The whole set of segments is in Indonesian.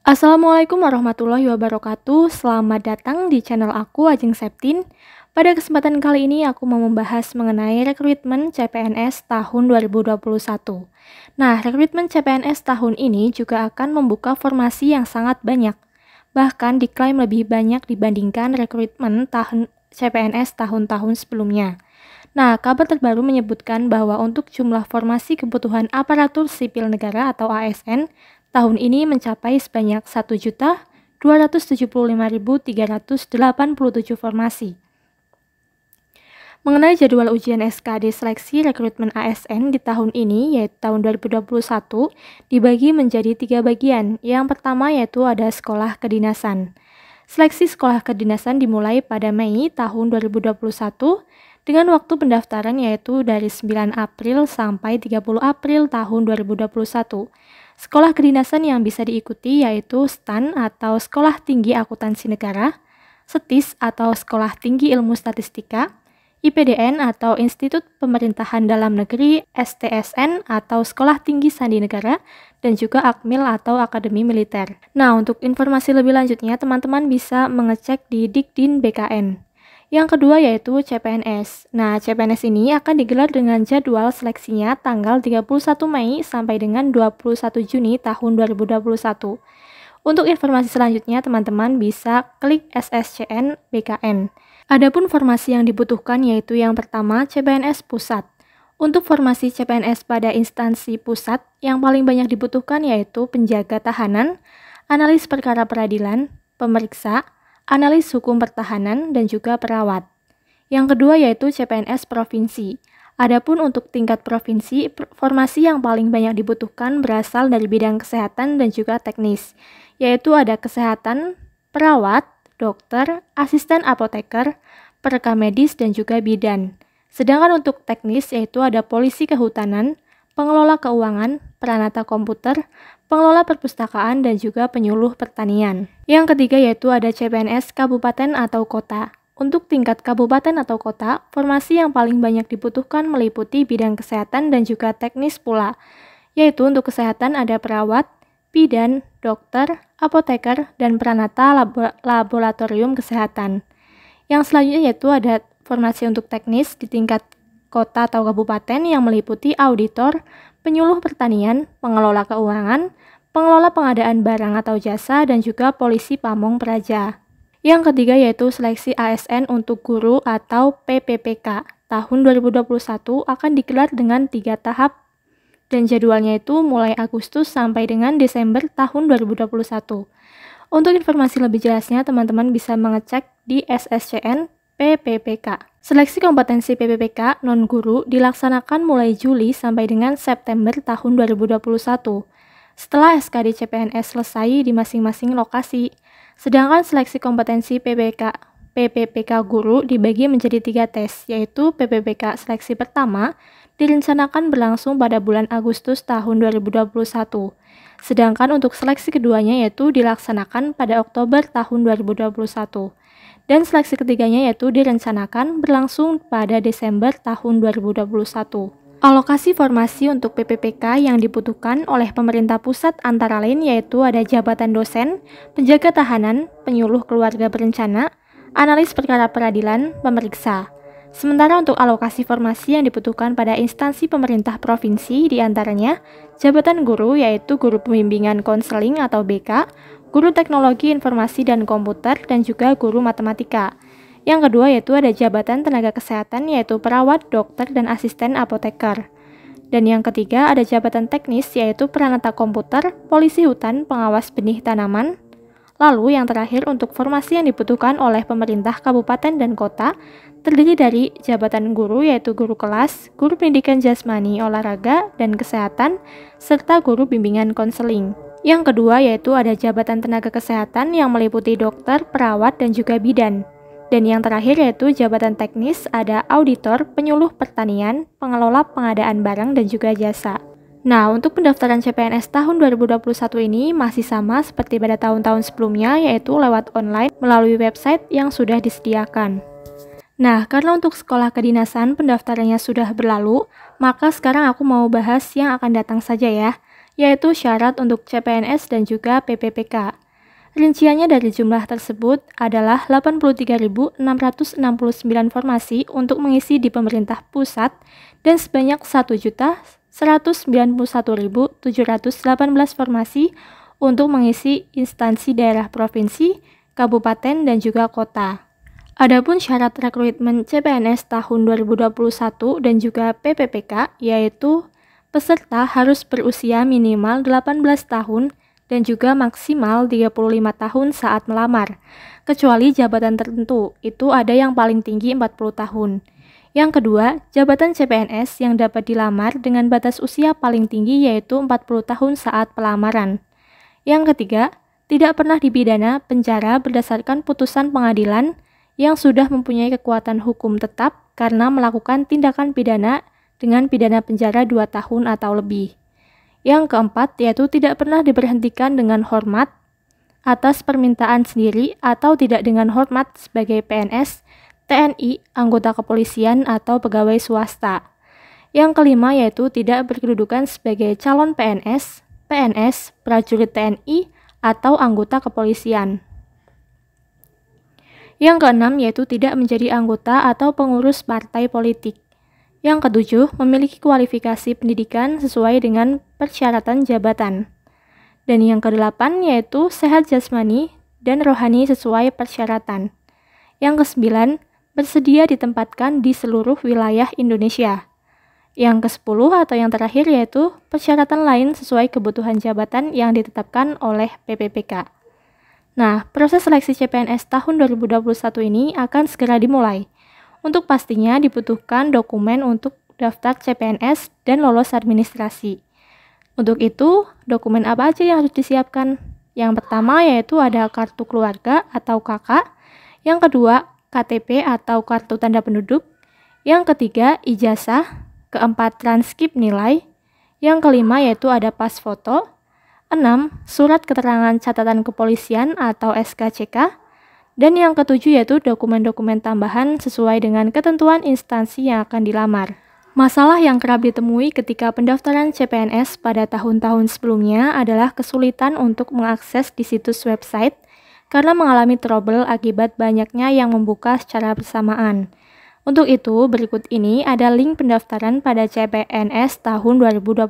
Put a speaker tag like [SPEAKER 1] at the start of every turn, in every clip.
[SPEAKER 1] Assalamualaikum warahmatullahi wabarakatuh. Selamat datang di channel aku, Ajeng Septin. Pada kesempatan kali ini aku mau membahas mengenai rekrutmen CPNS tahun 2021. Nah, rekrutmen CPNS tahun ini juga akan membuka formasi yang sangat banyak. Bahkan diklaim lebih banyak dibandingkan rekrutmen tahun CPNS tahun-tahun sebelumnya. Nah, kabar terbaru menyebutkan bahwa untuk jumlah formasi kebutuhan aparatur sipil negara atau ASN tahun ini mencapai sebanyak 1.275.387 formasi. Mengenai jadwal ujian SKD seleksi rekrutmen ASN di tahun ini, yaitu tahun 2021, dibagi menjadi 3 bagian. Yang pertama yaitu ada sekolah kedinasan. Seleksi sekolah kedinasan dimulai pada Mei tahun 2021 dengan waktu pendaftaran yaitu dari 9 April sampai 30 April tahun 2021. Sekolah kedinasan yang bisa diikuti yaitu STAN atau Sekolah Tinggi Akuntansi Negara, SETIS atau Sekolah Tinggi Ilmu Statistika, IPDN atau Institut Pemerintahan Dalam Negeri, STSN atau Sekolah Tinggi Sandi Negara, dan juga Akmil atau Akademi Militer. Nah, untuk informasi lebih lanjutnya, teman-teman bisa mengecek di Dikdin BKN. Yang kedua yaitu CPNS. Nah, CPNS ini akan digelar dengan jadwal seleksinya tanggal 31 Mei sampai dengan 21 Juni tahun 2021. Untuk informasi selanjutnya, teman-teman bisa klik SSCN BKN. Adapun formasi yang dibutuhkan yaitu yang pertama CPNS pusat. Untuk formasi CPNS pada instansi pusat, yang paling banyak dibutuhkan yaitu penjaga tahanan, analis perkara peradilan, pemeriksa, analis hukum pertahanan, dan juga perawat. Yang kedua yaitu CPNS provinsi. Adapun untuk tingkat provinsi, formasi yang paling banyak dibutuhkan berasal dari bidang kesehatan dan juga teknis, yaitu ada kesehatan, perawat, dokter, asisten apoteker, perekam medis, dan juga bidan. Sedangkan untuk teknis yaitu ada polisi kehutanan, pengelola keuangan, peranata komputer, pengelola perpustakaan, dan juga penyuluh pertanian. Yang ketiga yaitu ada CPNS kabupaten atau kota. Untuk tingkat kabupaten atau kota, formasi yang paling banyak dibutuhkan meliputi bidang kesehatan dan juga teknis pula, yaitu untuk kesehatan ada perawat, bidan, dokter, apoteker, dan peranata laboratorium kesehatan. Yang selanjutnya yaitu ada formasi untuk teknis di tingkat kota atau kabupaten yang meliputi auditor, penyuluh pertanian, pengelola keuangan, pengelola pengadaan barang atau jasa, dan juga polisi pamong praja. Yang ketiga yaitu seleksi ASN untuk guru atau PPPK. Tahun 2021 akan digelar dengan 3 tahap dan jadwalnya itu mulai Agustus sampai dengan Desember tahun 2021. Untuk informasi lebih jelasnya, teman-teman bisa mengecek di SSCN PPPK. Seleksi kompetensi PPPK non-guru dilaksanakan mulai Juli sampai dengan September tahun 2021. Setelah SKD CPNS selesai di masing-masing lokasi. Sedangkan seleksi kompetensi PPPK guru dibagi menjadi 3 tes, yaitu PPPK seleksi pertama direncanakan berlangsung pada bulan Agustus tahun 2021. Sedangkan untuk seleksi keduanya yaitu dilaksanakan pada Oktober tahun 2021. Dan seleksi ketiganya yaitu direncanakan berlangsung pada Desember tahun 2021. Alokasi formasi untuk PPPK yang dibutuhkan oleh pemerintah pusat antara lain yaitu ada jabatan dosen, penjaga tahanan, penyuluh keluarga berencana, analis perkara peradilan, pemeriksa. Sementara untuk alokasi formasi yang dibutuhkan pada instansi pemerintah provinsi diantaranya jabatan guru yaitu guru pembimbingan konseling atau BK, guru teknologi informasi dan komputer, dan juga guru matematika. Yang kedua yaitu ada jabatan tenaga kesehatan yaitu perawat, dokter, dan asisten apoteker. Dan yang ketiga ada jabatan teknis yaitu peranata komputer, polisi hutan, pengawas benih tanaman. Lalu yang terakhir untuk formasi yang dibutuhkan oleh pemerintah kabupaten dan kota terdiri dari jabatan guru yaitu guru kelas, guru pendidikan jasmani, olahraga, dan kesehatan, serta guru bimbingan konseling. Yang kedua yaitu ada jabatan tenaga kesehatan yang meliputi dokter, perawat, dan juga bidan. Dan yang terakhir yaitu jabatan teknis ada auditor, penyuluh pertanian, pengelola pengadaan barang, dan juga jasa. Nah, untuk pendaftaran CPNS tahun 2021 ini masih sama seperti pada tahun-tahun sebelumnya yaitu lewat online melalui website yang sudah disediakan. Nah, karena untuk sekolah kedinasan pendaftarannya sudah berlalu, maka sekarang aku mau bahas yang akan datang saja ya. yaitu syarat untuk CPNS dan juga PPPK. Rinciannya dari jumlah tersebut adalah 83.669 formasi untuk mengisi di pemerintah pusat dan sebanyak 1.191.718 formasi untuk mengisi instansi daerah provinsi, kabupaten, dan juga kota. Adapun syarat rekrutmen CPNS tahun 2021 dan juga PPPK yaitu peserta harus berusia minimal 18 tahun dan juga maksimal 35 tahun saat melamar, kecuali jabatan tertentu, itu ada yang paling tinggi 40 tahun. Yang kedua, jabatan CPNS yang dapat dilamar dengan batas usia paling tinggi yaitu 40 tahun saat pelamaran. Yang ketiga, tidak pernah dipidana penjara berdasarkan putusan pengadilan yang sudah mempunyai kekuatan hukum tetap karena melakukan tindakan pidana dengan pidana penjara 2 tahun atau lebih. Yang keempat, yaitu tidak pernah diberhentikan dengan hormat atas permintaan sendiri atau tidak dengan hormat sebagai PNS, TNI, anggota kepolisian, atau pegawai swasta. Yang kelima, yaitu tidak berkedudukan sebagai calon PNS, PNS, prajurit TNI, atau anggota kepolisian. Yang keenam, yaitu tidak menjadi anggota atau pengurus partai politik. Yang ketujuh, memiliki kualifikasi pendidikan sesuai dengan persyaratan jabatan. Dan yang kedelapan, yaitu sehat jasmani dan rohani sesuai persyaratan. Yang kesembilan, bersedia ditempatkan di seluruh wilayah Indonesia. Yang ke-10 atau yang terakhir yaitu persyaratan lain sesuai kebutuhan jabatan yang ditetapkan oleh PPPK. Nah, proses seleksi CPNS tahun 2021 ini akan segera dimulai. Untuk pastinya dibutuhkan dokumen untuk daftar CPNS dan lolos administrasi. Untuk itu, dokumen apa aja yang harus disiapkan? Yang pertama yaitu ada kartu keluarga atau KK. Yang kedua, KTP atau kartu tanda penduduk. Yang ketiga, ijazah. Keempat, transkrip nilai. Yang kelima yaitu ada pas foto. 6. Surat keterangan catatan kepolisian atau SKCK. Dan yang ketujuh yaitu dokumen-dokumen tambahan sesuai dengan ketentuan instansi yang akan dilamar. Masalah yang kerap ditemui ketika pendaftaran CPNS pada tahun-tahun sebelumnya adalah kesulitan untuk mengakses di situs website karena mengalami trouble akibat banyaknya yang membuka secara bersamaan. Untuk itu, berikut ini ada link pendaftaran pada CPNS tahun 2021.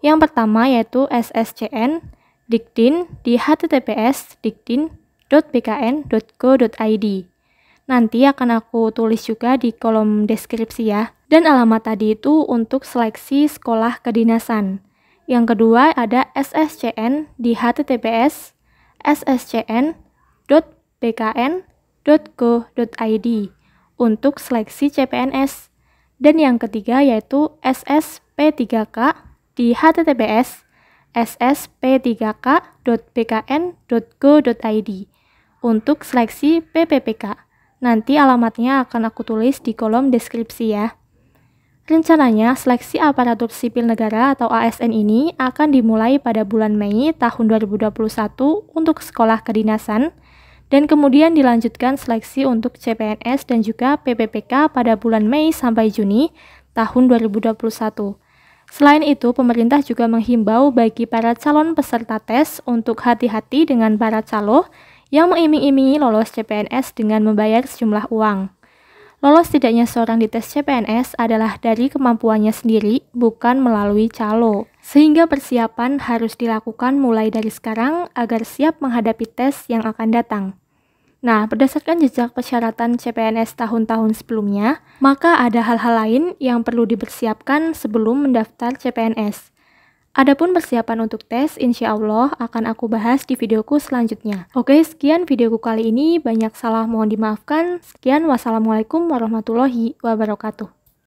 [SPEAKER 1] Yang pertama yaitu SSCN Diktin di https://diktin.bkn.go.id. Nanti akan aku tulis juga di kolom deskripsi ya. Dan alamat tadi itu untuk seleksi sekolah kedinasan. Yang kedua ada SSCN di https://sscn.bkn.go.id untuk seleksi CPNS. Dan yang ketiga yaitu SSP3K di https://ssp3k.bkn.go.id untuk seleksi PPPK. Nanti alamatnya akan aku tulis di kolom deskripsi ya. Rencananya, seleksi aparatur sipil negara atau ASN ini akan dimulai pada bulan Mei tahun 2021 untuk sekolah kedinasan, dan kemudian dilanjutkan seleksi untuk CPNS dan juga PPPK pada bulan Mei sampai Juni tahun 2021. Selain itu, pemerintah juga menghimbau bagi para calon peserta tes untuk hati-hati dengan para calo yang mengiming-imingi lolos CPNS dengan membayar sejumlah uang. Lolos tidaknya seorang di tes CPNS adalah dari kemampuannya sendiri, bukan melalui calo. Sehingga persiapan harus dilakukan mulai dari sekarang agar siap menghadapi tes yang akan datang. Nah, berdasarkan jejak persyaratan CPNS tahun-tahun sebelumnya, maka ada hal-hal lain yang perlu dipersiapkan sebelum mendaftar CPNS. Adapun persiapan untuk tes, insya Allah akan aku bahas di videoku selanjutnya. Oke, sekian videoku kali ini. Banyak salah mohon dimaafkan. Sekian, wassalamualaikum warahmatullahi wabarakatuh.